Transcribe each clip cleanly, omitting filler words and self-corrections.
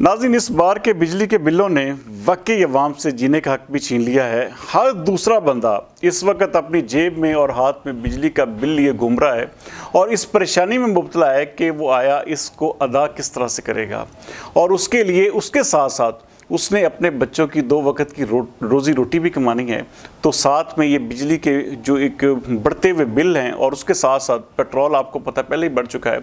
नाज़रीन, इस बार के बिजली के बिलों ने वाकई अवाम से जीने का हक भी छीन लिया है। हर दूसरा बंदा इस वक्त अपनी जेब में और हाथ में बिजली का बिल लिए घूम रहा है और इस परेशानी में मुब्तला है कि वो आया इसको अदा किस तरह से करेगा। और उसके लिए उसके साथ साथ उसने अपने बच्चों की 2 वक्त की रोज़ी रोटी भी कमानी है, तो साथ में ये बिजली के जो एक बढ़ते हुए बिल हैं और उसके साथ साथ पेट्रोल आपको पता पहले ही बढ़ चुका है,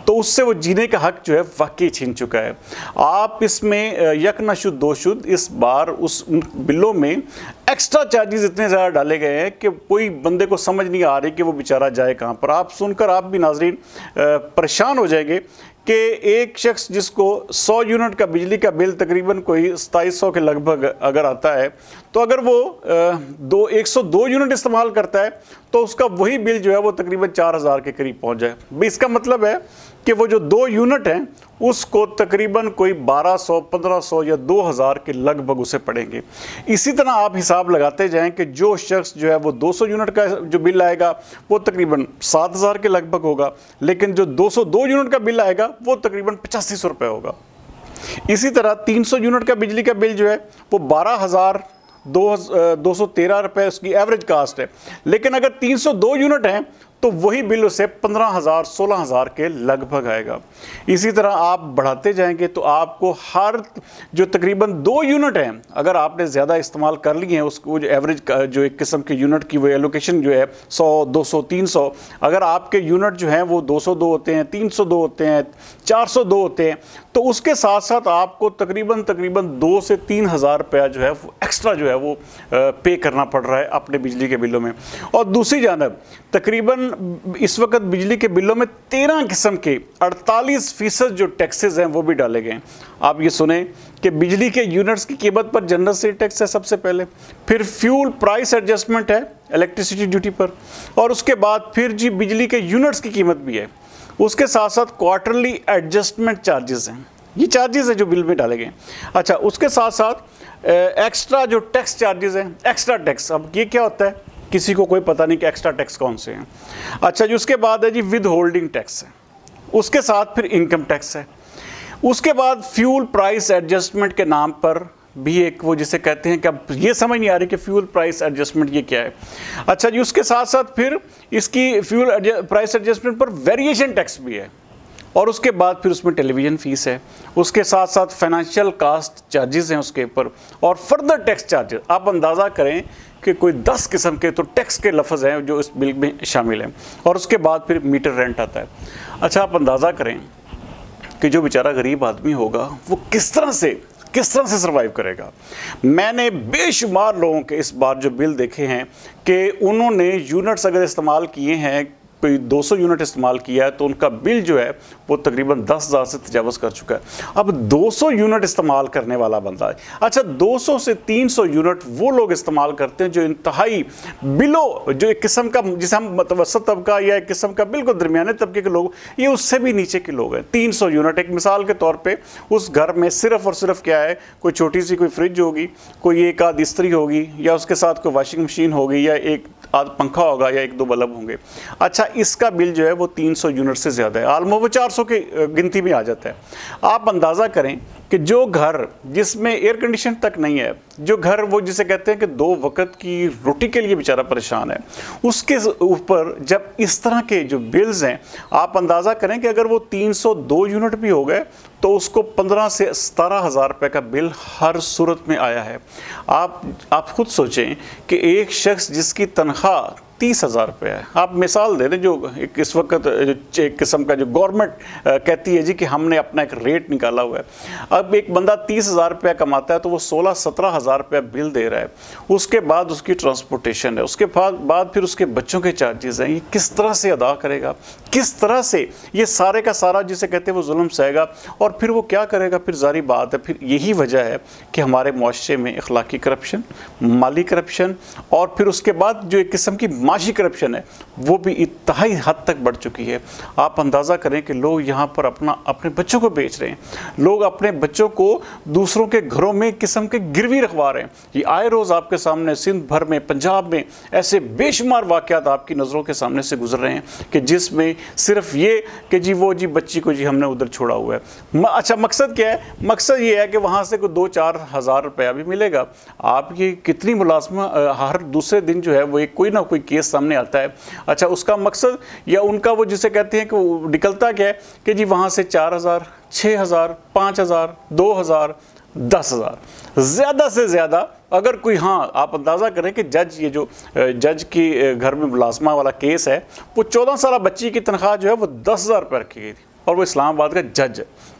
तो उससे वो जीने का हक जो है वाकई छीन चुका है। आप इसमें यक न शुद्ध दो शुद्ध इस बार उस बिलों में एक्स्ट्रा चार्जेस इतने ज़्यादा डाले गए हैं कि कोई बंदे को समझ नहीं आ रही कि वो बेचारा जाए कहाँ पर। आप सुनकर आप भी नाज़रीन परेशान हो जाएंगे कि एक शख्स जिसको 100 यूनिट का बिजली का बिल तकरीबन कोई 2700 के लगभग अगर आता है, तो अगर वो 102 यूनिट इस्तेमाल करता है तो उसका वही बिल जो है वो तकरीबन 4000 के करीब पहुंच जाए। भाई इसका मतलब है कि वो जो 2 यूनिट हैं उसको तकरीबन कोई 1200, 1500 या 2000 के लगभग उसे पड़ेंगे। इसी तरह आप हिसाब लगाते जाएं कि जो शख्स जो है वो 200 यूनिट का जो बिल आएगा वो तकरीबन 7000 के लगभग होगा, लेकिन जो 202 यूनिट का बिल आएगा वो तकरीबन 8500 रुपये होगा। इसी तरह 300 यूनिट का बिजली का बिल जो है वो 12,213 रुपये उसकी एवरेज कास्ट है, लेकिन अगर 302 यूनिट हैं तो वही बिल उसे 15,000, 16,000 के लगभग आएगा। इसी तरह आप बढ़ाते जाएंगे तो आपको हर जो तकरीबन 2 यूनिट हैं, अगर आपने ज़्यादा इस्तेमाल कर लिए हैं उसको जो एवरेज जो एक किस्म के यूनिट की वो एलोकेशन जो है 100, 200, 300, अगर आपके यूनिट जो हैं वो 202 होते हैं, 302 होते हैं, 402 होते हैं, तो उसके साथ साथ आपको तकरीबन 2 से 3 हज़ार रुपया जो है वो एक्स्ट्रा जो है वो पे करना पड़ रहा है अपने बिजली के बिलों में। और दूसरी जानब तकरीबन इस वक्त बिजली के बिलों में 13 किस्म के 48% जो टैक्सेस हैं वो भी डाले गए हैं। आप ये सुने कि बिजली के यूनिट्स की कीमत पर जनरल सेल टैक्स है सबसे पहले, फिर फ्यूल प्राइस एडजस्टमेंट है इलेक्ट्रिसिटी ड्यूटी पर, और उसके बाद फिर जी बिजली के यूनिट्स की कीमत भी है। उसके साथ साथ क्वार्टरली एडजस्टमेंट चार्जेस हैं, ये चार्जेस हैं जो बिल में डाले गए। अच्छा, उसके साथ साथ एक्स्ट्रा जो टैक्स चार्जेस हैं, एक्स्ट्रा टैक्स, अब ये क्या होता है किसी को कोई पता नहीं कि एक्स्ट्रा टैक्स कौन से हैं। अच्छा जी, उसके बाद है जी विद होल्डिंग टैक्स है, उसके साथ फिर इनकम टैक्स है, उसके बाद फ्यूल प्राइस एडजस्टमेंट के नाम पर भी एक वो जिसे कहते हैं कि अब ये समझ नहीं आ रही कि फ्यूल प्राइस एडजस्टमेंट ये क्या है। अच्छा जी, उसके साथ साथ फिर इसकी फ्यूल प्राइस एडजस्टमेंट पर वेरिएशन टैक्स भी है, और उसके बाद फिर उसमें टेलीविज़न फ़ीस है, उसके साथ साथ फाइनेंशियल कास्ट चार्जेस हैं उसके ऊपर, और फर्दर टैक्स चार्जेस। आप अंदाज़ा करें कि कोई 10 किस्म के तो टैक्स के लफ्ज़ हैं जो इस बिल में शामिल हैं, और उसके बाद फिर मीटर रेंट आता है। अच्छा, आप अंदाज़ा करें कि जो बेचारा गरीब आदमी होगा वो किस तरह से सर्वाइव करेगा। मैंने बेशुमार लोगों के इस बार जो बिल देखे हैं कि उन्होंने यूनिट्स अगर इस्तेमाल किए हैं, कोई 200 यूनिट इस्तेमाल किया है, तो उनका बिल जो है वो तकरीबन 10,000 से तजावज़ कर चुका है। अब 200 यूनिट इस्तेमाल करने वाला बंदा है, अच्छा 200 से 300 यूनिट वो लोग इस्तेमाल करते हैं जो इंतहाई बिलो जो एक किस्म का जिसे हम मतवसत तबका या एक किस्म का बिल्कुल दरमियाने तबके के लोग, ये उससे भी नीचे के लोग हैं। 300 यूनिट एक मिसाल के तौर पर उस घर में सिर्फ़ और सिर्फ क्या है, कोई छोटी सी कोई फ्रिज होगी, कोई एक आध इस्त्री होगी, या उसके साथ कोई वॉशिंग मशीन होगी, या एक आध पंखा होगा, या 1-2 बल्ब होंगे। अच्छा, इसका बिल जो है वो 300 यूनिट से ज़्यादा है, आलमोस्ट वो 400 के गिनती में आ जाता है। आप अंदाज़ा करें कि जो घर जिसमें एयर कंडीशन तक नहीं है, जो घर वो जिसे कहते हैं कि 2 वक्त की रोटी के लिए बेचारा परेशान है, उसके ऊपर जब इस तरह के जो बिल्स हैं, आप अंदाज़ा करें कि अगर वो 302 यूनिट भी हो गए तो उसको 15 से 17,000 रुपये का बिल हर सूरत में आया है। आप खुद सोचें कि एक शख्स जिसकी तनख्वाह 30,000 रुपये है, आप मिसाल दे दें, जो इस वक्त जो एक किस्म का जो गवर्नमेंट कहती है जी कि हमने अपना एक रेट निकाला हुआ है, अब एक बंदा 30,000 रुपया कमाता है तो वो 16-17,000 रुपया बिल दे रहा है। उसके बाद उसकी ट्रांसपोर्टेशन है, उसके बाद फिर उसके बच्चों के चार्जेस हैं, ये किस तरह से अदा करेगा, किस तरह से ये सारे का सारा जिसे कहते हैं वो जुल्म सहेगा, और फिर वो क्या करेगा। फिर जारी बात है, फिर यही वजह है कि हमारे मुआशरे में अखलाकी करप्शन, माली करप्शन, और फिर उसके बाद जो एक किस्म की माशी करप्शन है वो भी इंतहाई हद तक बढ़ चुकी है। आप अंदाज़ा करें कि लोग यहाँ पर अपने बच्चों को बेच रहे हैं, लोग अपने बच्चों को दूसरों के घरों में किस्म के गिरवी रखवा रहे हैं। ये आए रोज़ आपके सामने सिंध भर में, पंजाब में ऐसे बेशुमार वाक़यात आपकी नज़रों के सामने से गुजर रहे हैं कि जिसमें सिर्फ ये कि जी वो जी बच्ची को जी हमने उधर छोड़ा हुआ है। अच्छा मकसद क्या है? मकसद ये है कि वहाँ से कोई 2-4 हज़ार रुपया भी मिलेगा। आपकी कितनी मुलाजमा हर दूसरे दिन जो है वो एक कोई ना कोई केस सामने आता है। अच्छा उसका मकसद या उनका वो जिसे कहते हैं कि वो निकलता क्या है कि जी वहाँ से 4,000, 6,000, 5,000, 2,000, 10,000 ज़्यादा से ज़्यादा। अगर कोई, हाँ आप अंदाज़ा करें कि जज, ये जो जज की घर में मुलाजमा वाला केस है, वो 14 साल बच्ची की तनख्वाह जो है वो 10,000 रुपये रखी गई थी और वो इस्लामाबाद का जज है।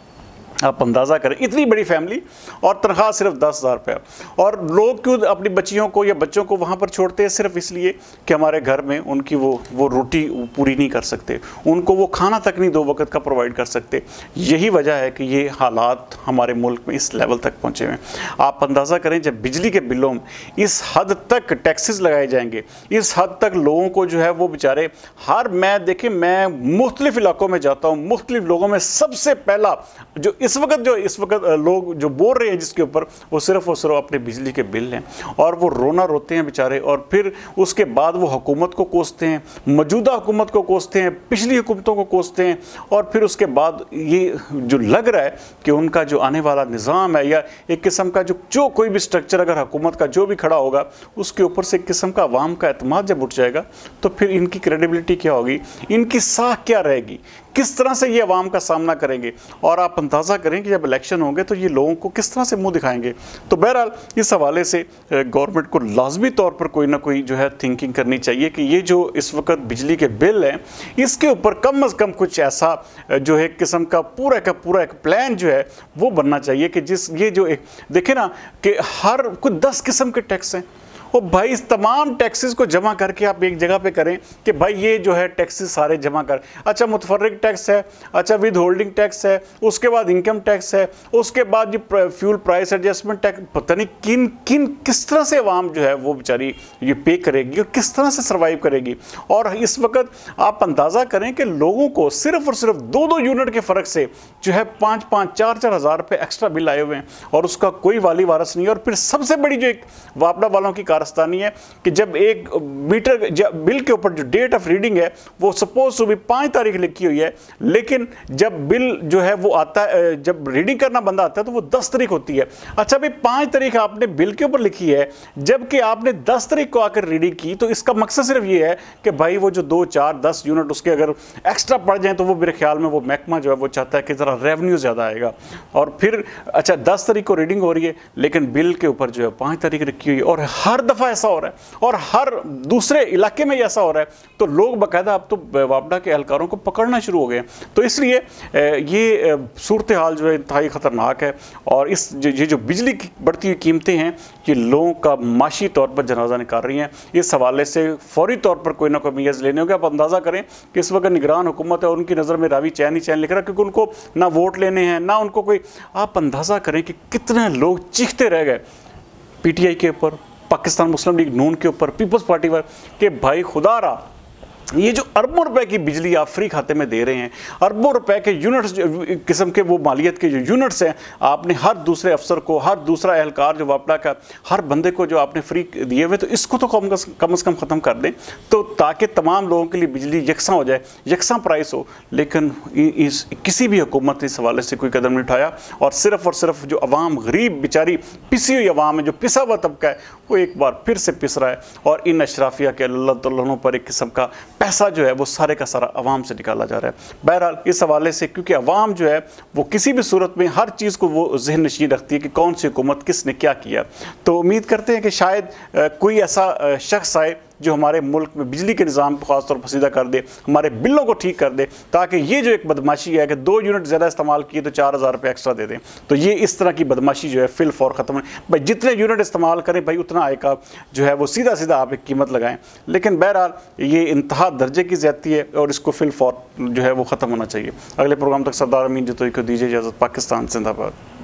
आप अंदाज़ा करें, इतनी बड़ी फैमिली और तनख्वाह सिर्फ 10,000 रुपये। और लोग क्यों अपनी बच्चियों को या बच्चों को वहाँ पर छोड़ते हैं? सिर्फ इसलिए कि हमारे घर में उनकी वो रोटी पूरी नहीं कर सकते, उनको वो खाना तक नहीं 2 वक्त का प्रोवाइड कर सकते। यही वजह है कि ये हालात हमारे मुल्क में इस लेवल तक पहुँचे हुए हैं। आप अंदाज़ा करें, जब बिजली के बिलों में इस हद तक टैक्सेस लगाए जाएंगे, इस हद तक लोगों को जो है वो बेचारे मैं मुख्तलिफ इलाकों में जाता हूँ, मुख्तलिफ लोगों में सबसे पहला जो इस वक्त लोग जो बोल रहे हैं जिसके ऊपर, वो सिर्फ और सिर्फ अपने बिजली के बिल हैं। और वो रोना रोते हैं बेचारे, और फिर उसके बाद वो हुकूमत को कोसते हैं, मौजूदा हुकूमत को कोसते हैं, पिछली हुकूमतों को कोसते हैं। और फिर उसके बाद ये जो लग रहा है कि उनका जो आने वाला निज़ाम है या एक किस्म का जो कोई भी स्ट्रक्चर अगर हुकूमत का जो भी खड़ा होगा, उसके ऊपर से एक किस्म का अवाम का एतमाद जब उठ जाएगा, तो फिर इनकी क्रेडिबिलिटी क्या होगी, इनकी साख क्या रहेगी, किस तरह से ये अवाम का सामना करेंगे। और आप अंदाज़ा करें कि जब इलेक्शन होंगे तो ये लोगों को किस तरह से मुंह दिखाएंगे। तो बहरहाल इस हवाले से गवर्नमेंट को लाजमी तौर पर कोई ना कोई जो है थिंकिंग करनी चाहिए कि ये जो इस वक्त बिजली के बिल हैं, इसके ऊपर कम अज़ कम कुछ ऐसा जो है किस्म का पूरा एक प्लान जो है वो बनना चाहिए कि जिस ये जो एक देखे ना कि हर कुछ 10 किस्म के टैक्स हैं, वो भाई इस तमाम टैक्सेस को जमा करके आप एक जगह पे करें कि भाई ये जो है टैक्सेस सारे जमा कर। अच्छा मुतफर्रिक टैक्स है, अच्छा विद होल्डिंग टैक्स है, उसके बाद इनकम टैक्स है, उसके बाद ये फ्यूल प्राइस एडजस्टमेंट टैक्स, पता नहीं किस तरह से अवाम जो है वो बेचारी ये पे करेगी और किस तरह से सर्वाइव करेगी। और इस वक्त आप अंदाज़ा करें कि लोगों को सिर्फ और सिर्फ 2-2 यूनिट के फ़र्क से जो है 5-5, 4-4 हज़ार रुपये एक्स्ट्रा बिल आए हुए हैं और उसका कोई वाली वारस नहीं है। और फिर सबसे बड़ी जो एक वापडा वालों की कारस्तानी है कि जब एक मीटर बिल के ऊपर जो डेट ऑफ रीडिंग है वो सपोज टू बी 5 तारीख लिखी हुई है, लेकिन जब बिल जो है वो आता है, जब रीडिंग करना बंद आता है तो वो 10 तारीख होती है। अच्छा भाई 5 तारीख आपने बिल के ऊपर लिखी है, जबकि आपने 10 तारीख को आकर रीडिंग की, तो इसका मकसद सिर्फ ये है कि भाई वो जो 2, 4, 10 यूनिट उसके अगर एक्स्ट्रा पड़ जाए तो वो मेरे ख्याल में वो महकमा जो है वो चाहता है कि ज़रा रेवेन्यू ज़्यादा आएगा। और फिर अच्छा 10 तारीख को रीडिंग हो रही है लेकिन बिल के ऊपर जो है 5 तारीख रखी हुई है, और हर दफ़ा ऐसा हो रहा है और हर दूसरे इलाके में ऐसा हो रहा है, तो लोग बाकायदा अब तो वापडा के एहलकारों को पकड़ना शुरू हो गए। तो इसलिए ये सूरत हाल जो है इंतहाई ख़तरनाक है। और ये जो बिजली की बढ़ती हुई कीमतें हैं, ये लोगों का माशी तौर पर जनाजा निकाल रही हैं। इस हवाले से फौरी तौर पर कोई ना कोई मीज़ लेने होंगे। आप अंदाज़ा करें कि इस वक्त निगरान हुकूमत है और उनकी नज़र में रावी चैन ही चैन लिख रहा है, क्योंकि उनको ना वोट लेने हैं ना उनको कोई। आप अंदाज़ा करें कि कितने लोग चीखते रह गए PTI के ऊपर, पाकिस्तान मुस्लिम लीग नून के ऊपर, पीपल्स पार्टी पर, कि भाई खुदा रहा ये जो अरबों रुपए की बिजली आप फ्री खाते में दे रहे हैं, अरबों रुपए के यूनिट्स किस्म के वो मालियत के जो यूनिट्स हैं, आपने हर दूसरे अफसर को, हर दूसरा एहलकार जो वापडा का हर बंदे को जो आपने फ्री दिए हुए, तो इसको तो कम से कम ख़त्म कर दें, तो ताकि तमाम लोगों के लिए बिजली यकसा हो जाए, यकसा प्राइस हो। लेकिन किसी भी हुकूमत ने इस हवाले से कोई कदम नहीं उठाया और सिर्फ जो अवाम गरीब बेचारी पिसी हुई अवाम है, जो पिसा हुआ तबका है, वो एक बार फिर से पिस रहा है। और इन अशराफिया के अल्लाह तआला पर एक किस्म का पैसा जो है वो सारे का सारा अवाम से निकाला जा रहा है। बहरहाल इस हवाले से, क्योंकि अवाम जो है वो किसी भी सूरत में हर चीज़ को वो जहन नशीन रखती है कि कौन सी हुकूमत किसने क्या किया, तो उम्मीद करते हैं कि शायद कोई ऐसा शख्स आए जो हमारे मुल्क में बिजली के निज़ाम को ख़ास तौर पर सीधा कर दे, हमारे बिलों को ठीक कर दे, ताकि ये जो एक बदमाशी है कि 2 यूनिट ज़्यादा इस्तेमाल किए तो 4,000 रुपये एक्स्ट्रा दे दें, तो ये इस तरह की बदमाशी जो है फिल फॉर ख़त्म है। भाई जितने यूनिट इस्तेमाल करें भाई उतना आय का जो है वो सीधा आप एक कीमत लगाएं। लेकिन बहरहाल ये इंतहा दर्जे की ज़्यादती है और इसको फिल फॉर जो है वो ख़त्म होना चाहिए। अगले प्रोग्राम तक सरदार अमीन जतोई को दीजिए इजाज़त। पाकिस्तान जिंदाबाद।